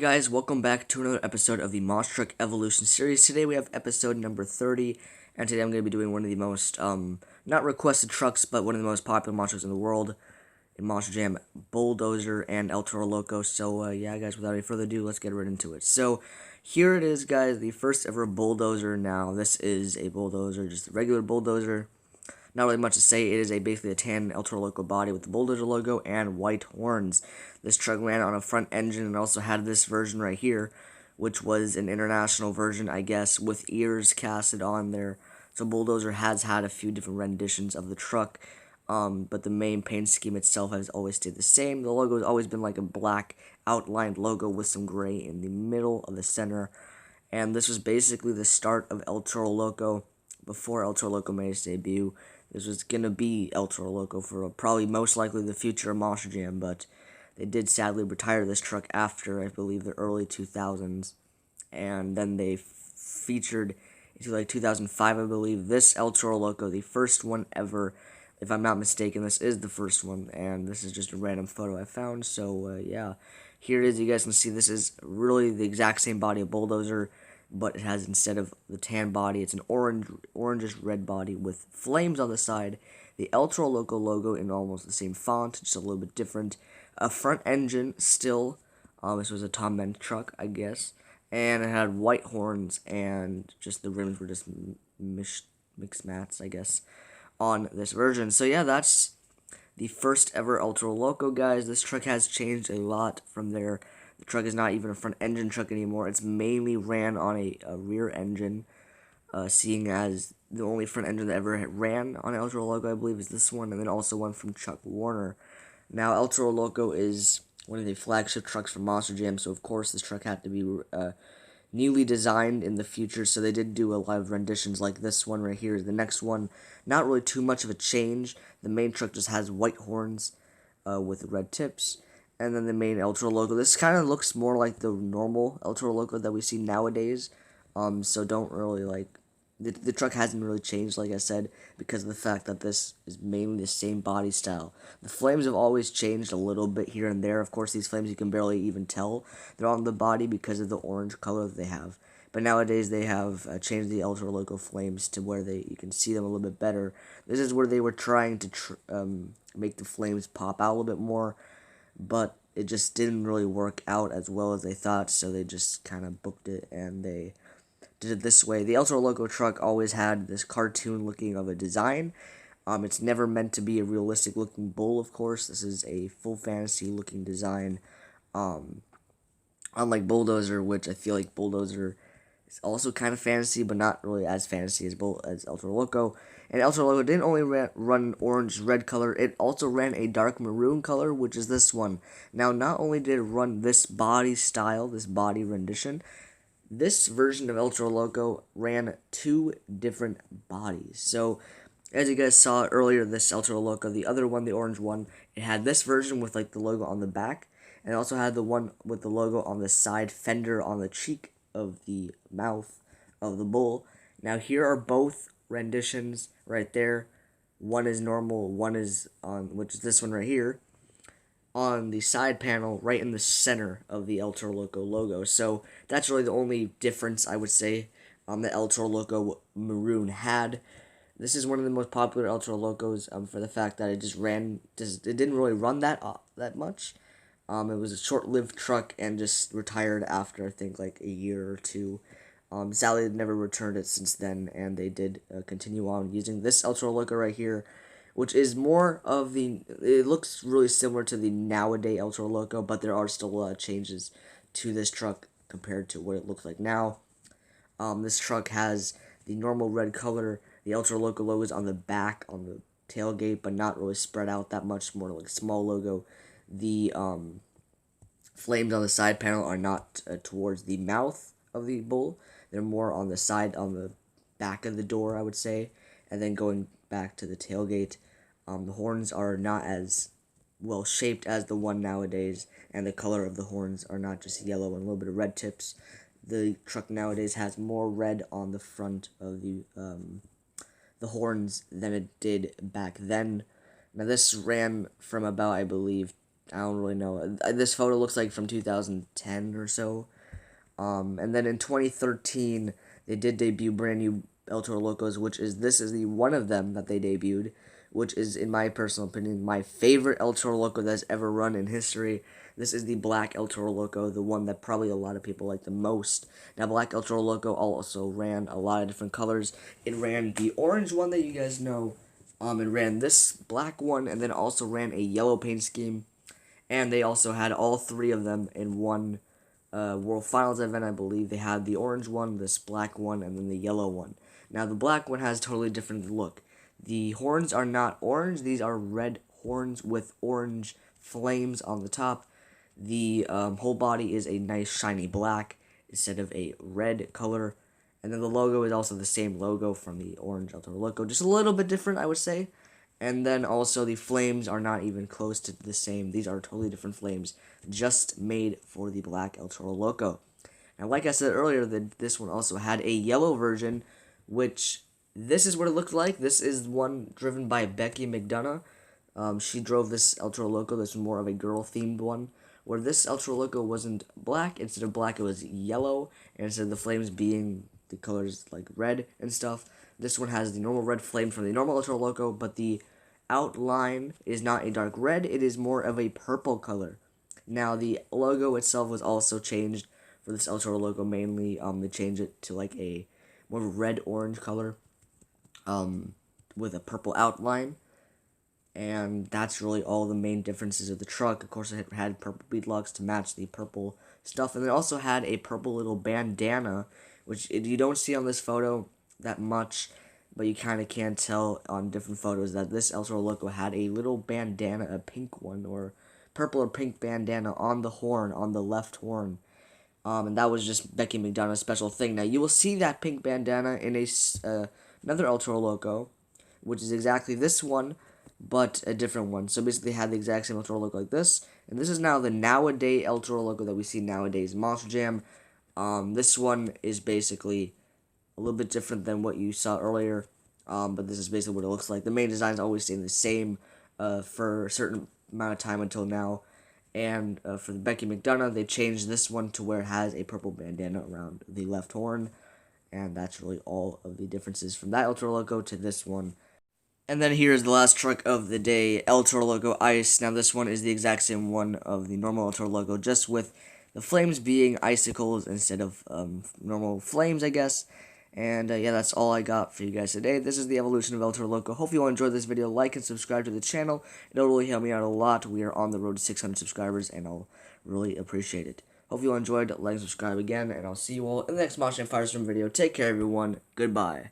guys, welcome back to another episode of the Monster Truck Evolution series. Today we have episode number 30, and today I'm going to be doing one of the most, not requested trucks, but one of the most popular monsters in the world, in Monster Jam, Bulldozer and El Toro Loco. So, yeah guys, without any further ado, let's get right into it. So, here it is guys, the first ever Bulldozer. Now, this is a Bulldozer, just a regular Bulldozer. Not really much to say. It is basically a tan El Toro Loco body with the Bulldozer logo and white horns. This truck ran on a front engine and also had this version right here, which was an international version, I guess, with ears casted on there. So Bulldozer has had a few different renditions of the truck, but the main paint scheme itself has always stayed the same. The logo has always been like a black outlined logo with some gray in the middle of the center. And this was basically the start of El Toro Loco before El Toro Loco made its debut. This was going to be El Toro Loco for probably most likely the future of Monster Jam, but they did sadly retire this truck after, I believe, the early 2000s. And then they featured into like 2005, I believe, this El Toro Loco, the first one ever. If I'm not mistaken, this is the first one, and this is just a random photo I found. So, yeah, here it is. You guys can see this is really the exact same body of Bulldozer, but it has, instead of the tan body, it's an orangish red body with flames on the side. The El Toro Loco logo in almost the same font, just a little bit different. A front engine still. This was a Tom Menz truck, I guess. And it had white horns, and just the rims were just mixed mats, I guess, on this version. So yeah, that's the first ever El Toro Loco, guys. This truck has changed a lot from there. The truck is not even a front engine truck anymore. It's mainly ran on a rear engine, seeing as the only front engine that ever ran on El Toro Loco, I believe, is this one, and then also one from Chuck Warner. Now, El Toro Loco is one of the flagship trucks from Monster Jam, so of course this truck had to be newly designed in the future, so they did do a lot of renditions like this one right here. The next one, not really too much of a change. The main truck just has white horns with red tips. And then the main El Toro Loco. This kind of looks more like the normal El Toro Loco that we see nowadays. So don't really like... The truck hasn't really changed, like I said, because of the fact that this is mainly the same body style. The flames have always changed a little bit here and there. Of course, these flames you can barely even tell they're on the body because of the orange color that they have. But nowadays they have changed the El Toro Loco flames to where you can see them a little bit better. This is where they were trying to make the flames pop out a little bit more, but it just didn't really work out as well as they thought, so they just kind of booked it and they did it this way. The El Toro Loco truck always had this cartoon looking of a design. It's never meant to be a realistic looking bull, of course. This is a full fantasy looking design. Unlike Bulldozer, which I feel like Bulldozer is also kind of fantasy, but not really as fantasy as El Toro Loco. And El Toro Loco didn't only run orange-red color, it also ran a dark maroon color, which is this one. Now, not only did it run this body style, this body rendition, this version of El Toro Loco ran two different bodies. So, as you guys saw earlier, this El Toro Loco, the other one, the orange one, it had this version with like the logo on the back, and it also had the one with the logo on the side fender on the cheek of the mouth of the bull. Now, here are both renditions right there. One is normal, one is on, which is this one right here, on the side panel right in the center of the El Toro Loco logo. So that's really the only difference, I would say, the El Toro Loco maroon had. This is one of the most popular El Toro Locos for the fact that it didn't really run that much. It was a short-lived truck and just retired after, I think, like a year or two. Sadly, they never returned it since then, and they did continue on using this El Toro Loco right here, which is more of it looks really similar to the nowadays El Toro Loco, but there are still a lot of changes to this truck compared to what it looks like now. This truck has the normal red color. The El Toro Loco logo is on the back, on the tailgate, but not really spread out that much, more like a small logo. The flames on the side panel are not towards the mouth of the bull. They're more on the side, on the back of the door, I would say. And then going back to the tailgate, the horns are not as well shaped as the one nowadays, and the color of the horns are not just yellow and a little bit of red tips. The truck nowadays has more red on the front of the horns than it did back then. Now this ran from about, I believe, I don't really know. This photo looks like from 2010 or so. And then in 2013, they did debut brand new El Toro Locos, this is the one of them that they debuted, which is, in my personal opinion, my favorite El Toro Loco that's ever run in history. This is the black El Toro Loco, the one that probably a lot of people like the most. Now, black El Toro Loco also ran a lot of different colors. It ran the orange one that you guys know. It ran this black one, and then also ran a yellow paint scheme. And they also had all three of them in one World Finals event, I believe. They had the orange one, this black one, and then the yellow one. Now, the black one has a totally different look. The horns are not orange. These are red horns with orange flames on the top. The whole body is a nice shiny black instead of a red color. And then the logo is also the same logo from the orange El Toro Loco. Just a little bit different, I would say. And then also the flames are not even close to the same. These are totally different flames, just made for the black El Toro Loco. And like I said earlier, this one also had a yellow version, which this is what it looked like. This is one driven by Becky McDonough. She drove this El Toro Loco. This was more of a girl-themed one, where this El Toro Loco wasn't black. Instead of black, it was yellow. And instead of the flames being the colors like red and stuff, this one has the normal red flame from the normal El Toro Loco, but the outline is not a dark red. It is more of a purple color. Now, the logo itself was also changed for this El Toro Loco mainly. They changed it to like a more red-orange color with a purple outline. And that's really all the main differences of the truck. Of course, it had purple beadlocks to match the purple stuff. And it also had a purple little bandana, which you don't see on this photo that much, but you kind of can tell on different photos that this El Toro Loco had a little bandana, a pink one, or purple or pink bandana on the horn, on the left horn. And that was just Becky McDonough's special thing. Now, you will see that pink bandana in another El Toro Loco, which is exactly this one, but a different one. So basically, they had the exact same El Toro Loco like this. And this is now the nowadays El Toro Loco that we see nowadays, Monster Jam. This one is basically a little bit different than what you saw earlier, but this is basically what it looks like. The main designs always stay the same for a certain amount of time until now. And for the Becky McDonough, they changed this one to where it has a purple bandana around the left horn. And that's really all of the differences from that El Toro Loco to this one. And then here's the last truck of the day, El Toro Loco Ice. Now this one is the exact same one of the normal El Toro Loco, just with the flames being icicles instead of normal flames, I guess. And yeah, that's all I got for you guys today. This is the evolution of El Toro Loco. Hope you all enjoyed this video. Like and subscribe to the channel. It'll really help me out a lot. We are on the road to 600 subscribers, and I'll really appreciate it. Hope you all enjoyed. Like and subscribe again, and I'll see you all in the next Monster Firestorm video. Take care, everyone. Goodbye.